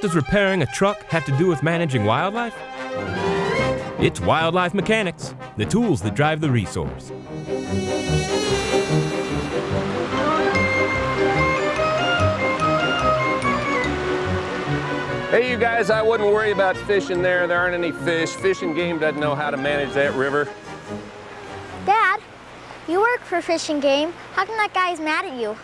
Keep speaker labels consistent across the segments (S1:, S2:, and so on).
S1: What does repairing a truck have to do with managing wildlife? It's wildlife mechanics, the tools that drive the resource.
S2: Hey, you guys, I wouldn't worry about fishing there. There aren't any fish. Fish and Game doesn't know how to manage that river.
S3: Dad, you work for Fish and Game. How come that guy's mad at you?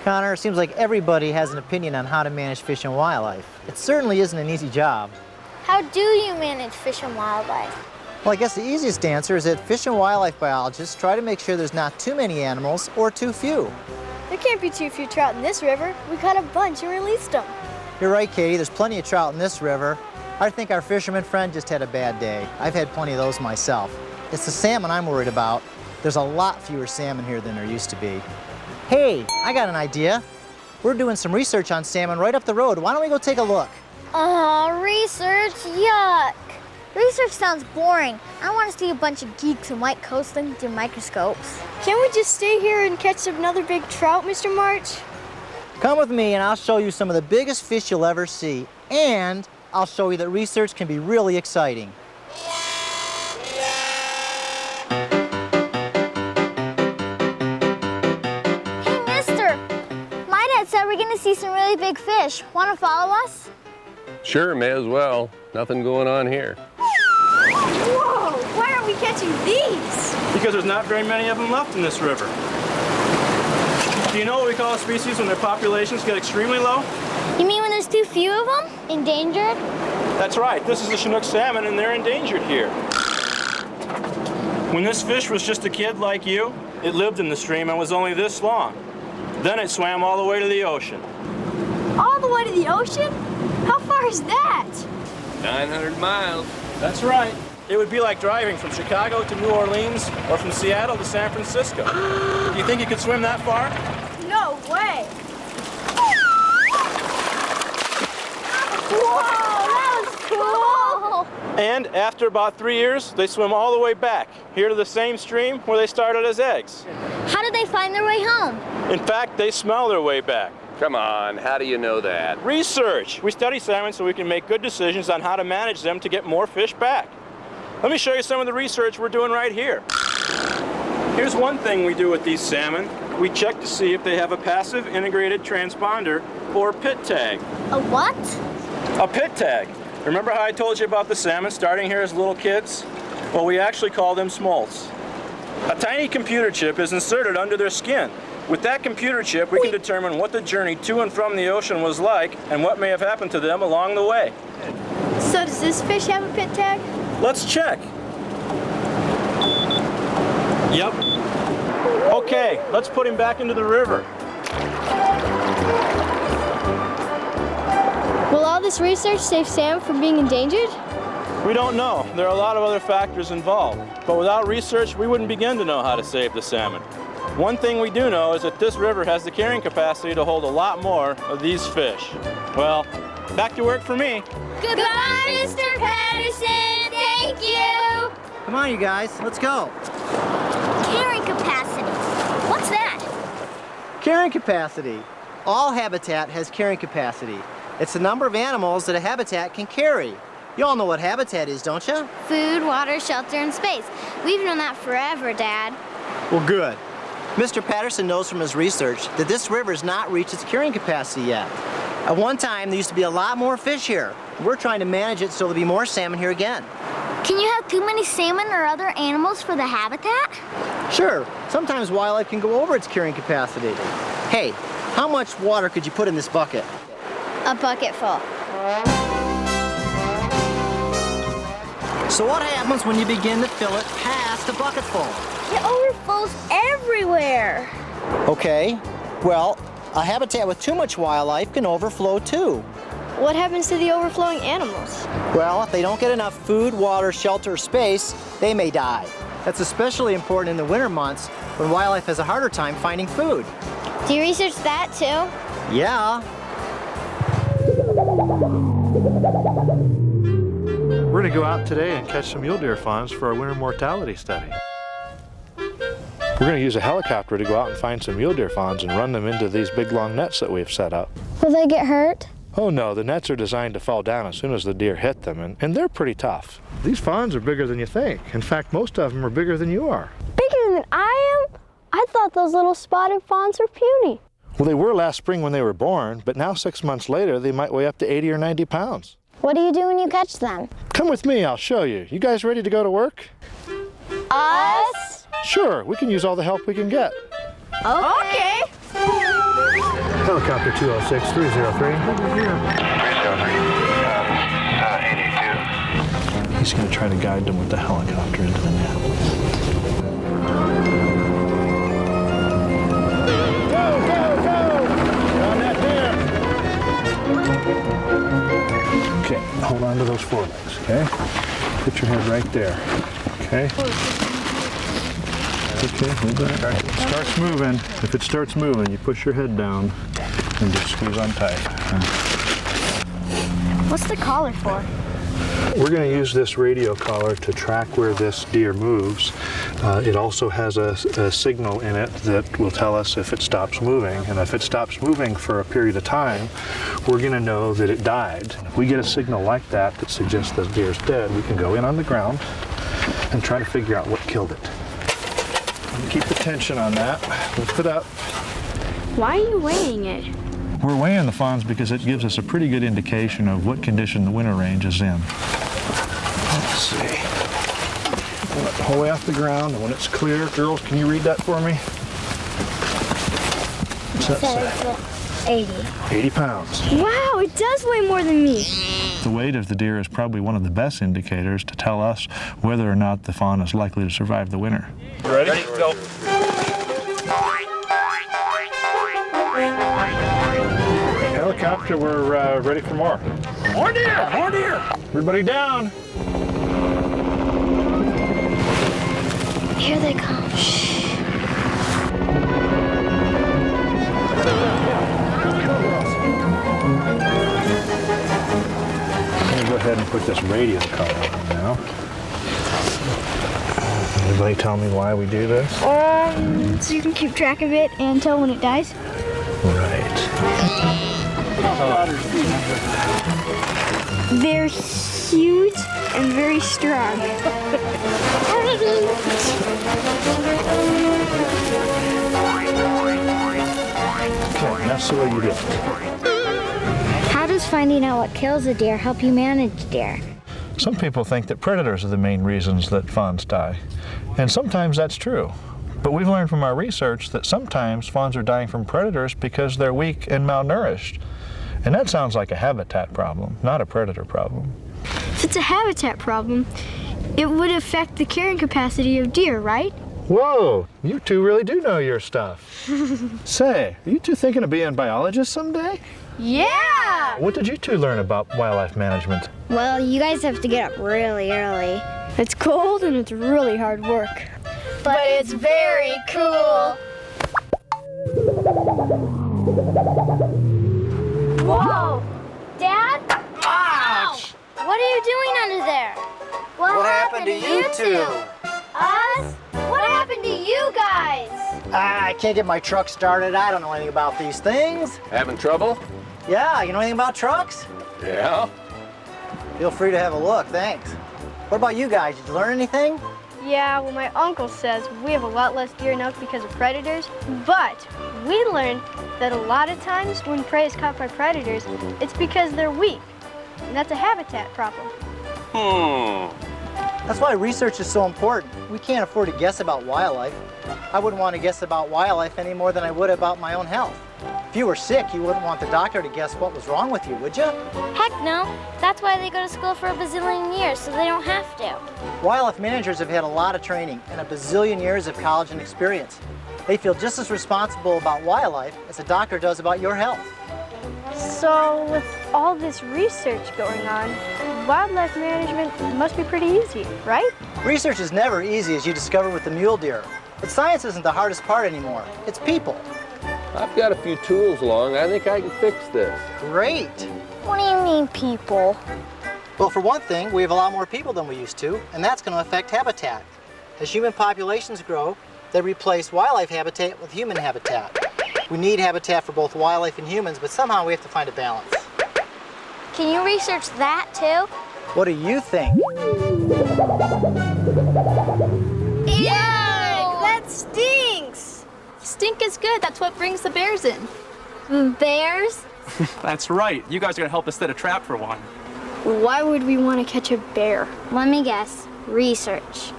S4: Connor, it seems like everybody has an opinion on how to manage fish and wildlife. It certainly isn't an easy job.
S3: How do you manage fish and wildlife?
S4: Well, I guess the easiest answer is that fish and wildlife biologists try to make sure there's not too many animals or too few.
S5: There can't be too few trout in this river. We caught a bunch and released them.
S4: You're right, Katie, there's plenty of trout in this river. I think our fisherman friend just had a bad day. I've had plenty of those myself. It's the salmon I'm worried about. There's a lot fewer salmon here than there used to be. Hey, I got an idea. We're doing some research on salmon right up the road. Why don't we go take a look?
S3: Research? Yuck. Research sounds boring. I want to see a bunch of geeks in white coats looking through microscopes.
S5: Can't we just stay here and catch another big trout, Mr. March?
S4: Come with me and I'll show you some of the biggest fish you'll ever see. And I'll show you that research can be really exciting.
S3: Hey, mister. My dad said we're going to see some really big fish. Want to follow us?
S2: Sure, may as well. Nothing going on here.
S5: Whoa! Why aren't we catching these?
S6: Because there's not very many of them left in this river. Do you know what we call a species when their populations get extremely low?
S3: You mean when there's too few of them? Endangered?
S6: That's right. This is the Chinook salmon, and they're endangered here. When this fish was just a kid like you, it lived in the stream and was only this long. Then it swam all the way to the ocean.
S5: All the way to the ocean? How far is that?
S2: 900 miles.
S6: That's right. It would be like driving from Chicago to New Orleans or from Seattle to San Francisco. Do you think you could swim that far?
S5: No way! Whoa, that was cool!
S6: And after about 3 years, they swim all the way back, here to the same stream where they started as eggs.
S3: How did they find their way home?
S6: In fact, they smell their way back.
S2: Come on, how do you know that?
S6: Research! We study salmon so we can make good decisions on how to manage them to get more fish back. Let me show you some of the research we're doing right here. Here's one thing we do with these salmon. We check to see if they have a passive integrated transponder or pit tag.
S3: A what?
S6: A pit tag. Remember how I told you about the salmon starting here as little kids? Well, we actually call them smolts. A tiny computer chip is inserted under their skin. With that computer chip, we can determine what the journey to and from the ocean was like and what may have happened to them along the way.
S5: So does this fish have a pit tag?
S6: Let's check. Yep. Okay, let's put him back into the river.
S5: Will all this research save salmon from being endangered?
S6: We don't know. There are a lot of other factors involved. But without research, we wouldn't begin to know how to save the salmon. One thing we do know is that this river has the carrying capacity to hold a lot more of these fish. Well, back to work for me.
S3: Goodbye, Mr. Patterson. Thank you.
S4: Come on, you guys, let's go.
S3: Carrying capacity. What's that?
S4: Carrying capacity. All habitat has carrying capacity. It's the number of animals that a habitat can carry. You all know what habitat is, don't you?
S3: Food, water, shelter, and space. We've known that forever, Dad.
S4: Well, good. Mr. Patterson knows from his research that this river has not reached its carrying capacity yet. At one time, there used to be a lot more fish here. We're trying to manage it so there'll be more salmon here again.
S3: Can you have too many salmon or other animals for the habitat?
S4: Sure, sometimes wildlife can go over its carrying capacity. Hey, how much water could you put in this bucket?
S3: A bucket full.
S4: So what happens when you begin to fill it past a bucket full?
S5: It overflows everywhere.
S4: Okay, well, a habitat with too much wildlife can overflow too.
S5: What happens to the overflowing animals?
S4: Well, if they don't get enough food, water, shelter, or space, they may die. That's especially important in the winter months when wildlife has a harder time finding food.
S3: Do you research that too?
S4: Yeah.
S7: We're going to go out today and catch some mule deer fawns for our winter mortality study. We're going to use a helicopter to go out and find some mule deer fawns and run them into these big long nets that we've set up.
S3: Will they get hurt?
S7: Oh no, the nets are designed to fall down as soon as the deer hit them, and they're pretty tough. These fawns are bigger than you think. In fact, most of them are bigger than you are.
S5: Bigger than I am? I thought those little spotted fawns were puny.
S7: Well, they were last spring when they were born, but now 6 months later, they might weigh up to 80 or 90 pounds.
S3: What do you do when you catch them?
S7: Come with me, I'll show you. You guys ready to go to work?
S3: Us?
S7: Sure, we can use all the help we can get.
S3: Okay.
S7: Helicopter 206, 303.
S8: 82.
S7: He's going to try to guide them with the helicopter into the nap. Go, go, go! On that deer. Okay, hold on to those forelegs, okay? Put your head right there, okay? Okay, hold that. If it starts moving, if it starts moving, you push your head down and just squeeze on tight.
S5: What's the collar for?
S7: We're going to use this radio collar to track where this deer moves. It also has a signal in it that will tell us if it stops moving. And if it stops moving for a period of time, we're going to know that it died. If we get a signal like that that suggests the deer's dead, we can go in on the ground and try to figure out what killed it. Keep the tension on that. Lift it up.
S5: Why are you weighing it?
S7: We're weighing the fawns because it gives us a pretty good indication of what condition the winter range is in. Let's see. Pull it the whole way off the ground, and when it's clear, girls, can you read that for me? What's that say?
S3: 80.
S7: 80 pounds.
S5: Wow, it does weigh more than me.
S7: The weight of the deer is probably one of the best indicators to tell us whether or not the fawn is likely to survive the winter.
S2: Ready? Go.
S7: Helicopter, we're ready for more.
S2: More deer! More deer!
S7: Everybody down.
S3: Here they come. Shh.
S7: I'm going to go ahead and put this radio collar on now. Anybody tell me why we do this?
S5: So you can keep track of it and tell when it dies?
S7: Right.
S5: They're huge and very strong.
S7: Okay, that's the way you do it.
S3: How does finding out what kills a deer help you manage deer?
S7: Some people think that predators are the main reasons that fawns die. And sometimes that's true. But we've learned from our research that sometimes fawns are dying from predators because they're weak and malnourished. And that sounds like a habitat problem, not a predator problem.
S5: If it's a habitat problem, it would affect the carrying capacity of deer, right?
S7: Whoa, you two really do know your stuff. Say, are you two thinking of being biologists someday?
S5: Yeah!
S7: What did you two learn about wildlife management?
S3: Well, you guys have to get up really early.
S5: It's cold and it's really hard work.
S3: But it's very cool. Whoa! Dad? Ouch! What are you doing under there? What happened to you two? Us? What happened to you guys?
S4: I can't get my truck started. I don't know anything about these things.
S2: Having trouble?
S4: Yeah, you know anything about trucks?
S2: Yeah.
S4: Feel free to have a look, thanks. What about you guys? Did you learn anything?
S5: Yeah, well, my uncle says we have a lot less deer in elk because of predators, but we learned that a lot of times when prey is caught by predators, it's because they're weak, and that's a habitat problem.
S4: That's why research is so important. We can't afford to guess about wildlife. I wouldn't want to guess about wildlife any more than I would about my own health. If you were sick, you wouldn't want the doctor to guess what was wrong with you, would you?
S3: Heck no. That's why they go to school for a bazillion years, so they don't have to.
S4: Wildlife managers have had a lot of training and a bazillion years of college and experience. They feel just as responsible about wildlife as a doctor does about your health.
S5: So with all this research going on, wildlife management must be pretty easy, right?
S4: Research is never easy, as you discovered with the mule deer. But science isn't the hardest part anymore. It's people.
S2: I've got a few tools along. I think I can fix this.
S4: Great.
S3: What do you mean, people?
S4: Well, for one thing, we have a lot more people than we used to, and that's going to affect habitat. As human populations grow, they replace wildlife habitat with human habitat. We need habitat for both wildlife and humans, but somehow we have to find a balance.
S3: can you research that too?
S4: What do you think?
S5: Yuck! That stinks!
S8: Stink is good. That's what brings the bears in.
S3: Bears?
S9: That's right. You guys are gonna help us set a trap for one.
S5: Why would we want to catch a bear?
S3: Let me guess. Research.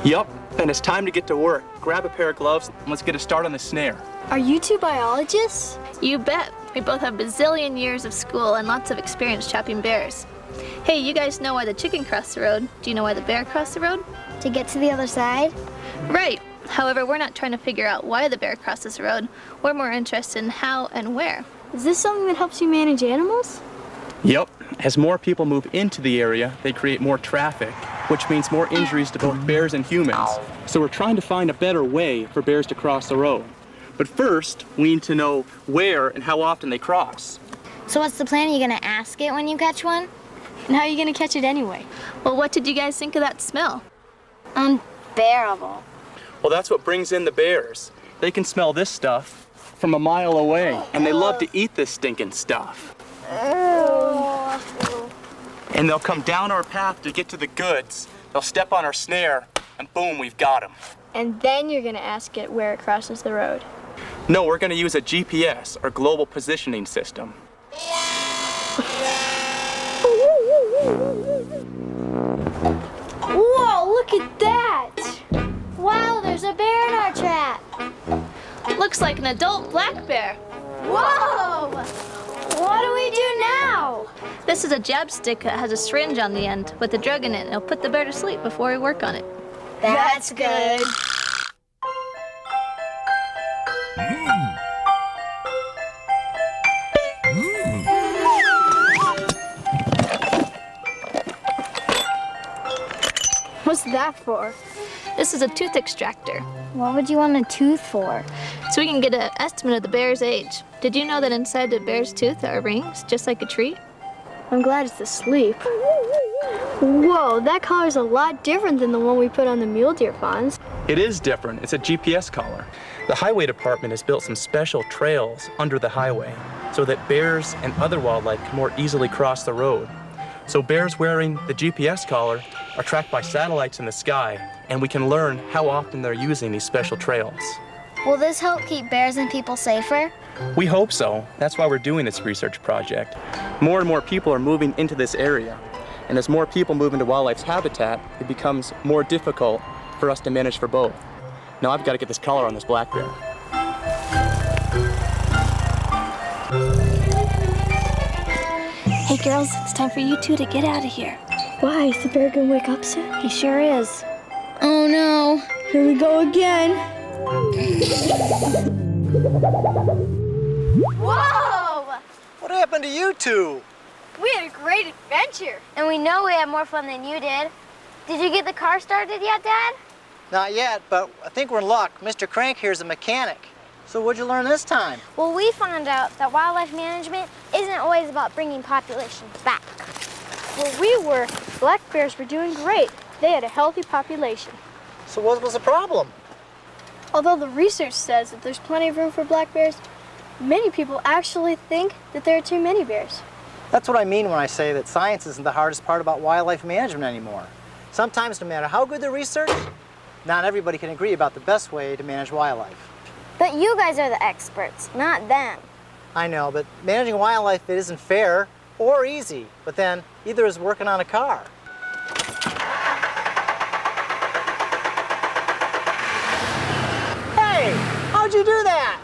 S9: Yup, then it's time to get to work. Grab a pair of gloves and let's get a start on the snare.
S5: Are you two biologists?
S8: You bet. We both have bazillion years of school and lots of experience trapping bears. Hey, you guys know why the chicken crossed the road. Do you know why the bear crossed the road?
S3: To get to the other side?
S8: Right. However, we're not trying to figure out why the bear crosses the road. We're more interested in how and where.
S5: Is this something that helps you manage animals?
S9: Yup, as more people move into the area, they create more traffic, which means more injuries to both bears and humans. So we're trying to find a better way for bears to cross the road. But first, we need to know where and how often they cross.
S3: So what's the plan? Are you gonna ask it when you catch one?
S5: And how are you going to catch it anyway?
S8: Well, what did you guys think of that smell?
S3: Unbearable.
S9: Well, that's what brings in the bears. They can smell this stuff from a mile away, and they love to eat this stinking stuff. And they'll come down our path to get to the goods. They'll step on our snare, and boom, we've got them.
S5: And then you're going to ask it where it crosses the road.
S9: No, we're going to use a GPS, or global positioning system.
S3: Whoa, look at that! Wow, there's a bear in our trap.
S8: Looks like an adult black bear.
S3: Whoa! What do we do now?
S8: This is a jab stick that has a syringe on the end with a drug in it. It'll put the bear to sleep before we work on it.
S3: That's good.
S5: What's that for?
S8: This is a tooth extractor,
S3: What would you want a tooth for?
S8: so we can get an estimate of the bear's age. Did you know that inside the bear's tooth are rings, just like a tree?
S5: I'm glad it's asleep. Whoa, that collar's a lot different than the one we put on the mule deer fawns.
S9: It is different. It's a GPS collar. The highway department has built some special trails under the highway so that bears and other wildlife can more easily cross the road. So bears wearing the GPS collar are tracked by satellites in the sky, and we can learn how often they're using these special trails.
S3: Will this help keep bears and people safer?
S9: We hope so. That's why we're doing this research project. More and more people are moving into this area. And as more people move into wildlife's habitat, it becomes more difficult for us to manage for both. Now I've got to get this collar on this black bear.
S8: Hey girls, it's time for you two to get out of here.
S5: Why, is the bear gonna wake up soon?
S8: He sure is.
S3: Oh no.
S5: Here we go again.
S3: Whoa!
S4: What happened to you two?
S5: We had a great adventure.
S3: And we know we had more fun than you did. Did you get the car started yet, Dad?
S4: Not yet, but I think we're in luck. Mr. Crank here's a mechanic. So what'd you learn this time?
S3: Well, we found out that wildlife management isn't always about bringing populations back.
S5: Where we were, black bears were doing great. They had a healthy population.
S4: So what was the problem?
S5: Although the research says that there's plenty of room for black bears, many people actually think that there are too many bears.
S4: That's what I mean when I say that science isn't the hardest part about wildlife management anymore. Sometimes, no matter how good the research, not everybody can agree about the best way to manage wildlife.
S3: But you guys are the experts, not them.
S4: I know, but managing wildlife, it isn't fair or easy. But then, either is working on a car. Hey, how'd you do that?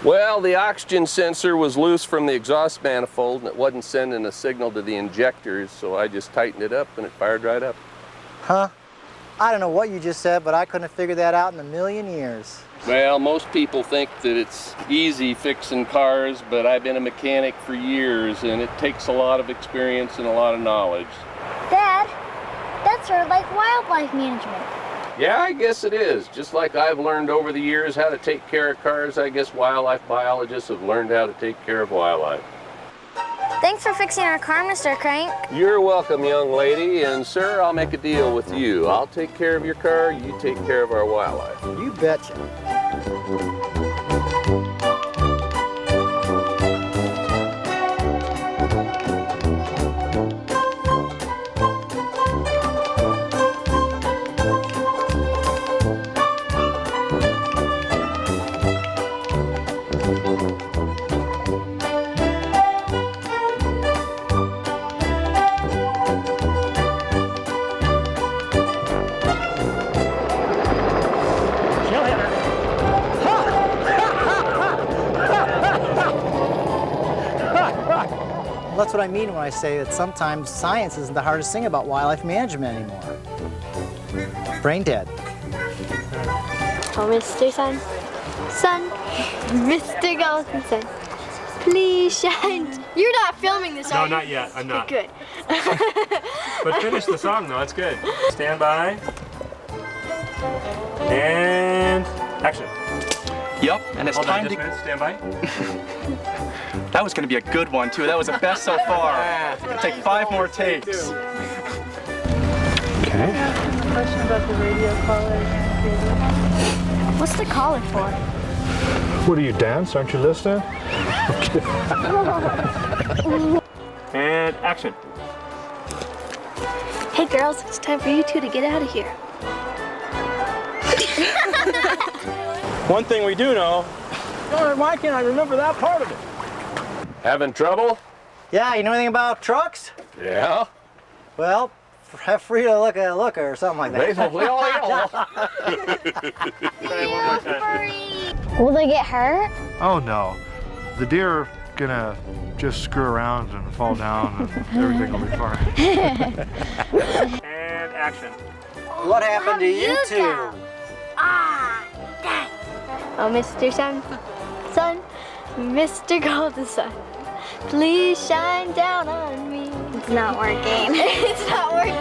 S2: Well, the oxygen sensor was loose from the exhaust manifold and it wasn't sending a signal to the injectors, so I just tightened it up and it fired right up.
S4: Huh? I don't know what you just said, but I couldn't have figured that out in a million years.
S2: Well, most people think that it's easy fixing cars, but I've been a mechanic for years and it takes a lot of experience and a lot of knowledge.
S3: Dad, that's sort of like wildlife management.
S2: Yeah, I guess it is. Just like I've learned over the years how to take care of cars, I guess wildlife biologists have learned how to take care of wildlife.
S3: Thanks for fixing our car, Mr. Crank.
S2: You're welcome, young lady, and sir, I'll make a deal with you. I'll take care of your car, you take care of our wildlife.
S4: You betcha. that's what I mean when I say that sometimes science isn't the hardest thing about wildlife management anymore. Brain dead.
S5: Oh, Mr. Sun, Sun, Mr. Golden Sun, please shine. You're not filming this,
S1: No,
S5: are you?
S1: not yet. I'm not.
S5: Good.
S1: But finish the song though, that's good. Stand by. And action.
S9: Yep, and it's
S1: Hold on
S9: time
S1: just a
S9: to...
S1: minute, stand by.
S9: That was going to be a good one, too. That was the best so far. It'll take 5 more takes.
S7: Okay.
S10: Question about the radio collar.
S5: What's the collar for?
S7: What do you dance? Aren't you listening?
S1: And action.
S8: Hey girls, it's time for you two to get out of here.
S6: One thing we do know, darn, why can't I remember that part of it?
S2: Having trouble?
S4: Yeah, you know anything about trucks?
S2: Yeah.
S4: Well, have free to look at a looker or something like that.
S2: Basically, all
S3: Will they get hurt?
S7: Oh no, the deer are gonna just screw around and fall down and everything will be fine.
S1: And action.
S4: What happened to you two?
S3: Ah, dang.
S5: Oh, Mr. Sun, Sun, Mr. Golden Sun, please shine down on me.
S3: It's not working.
S5: It's not working.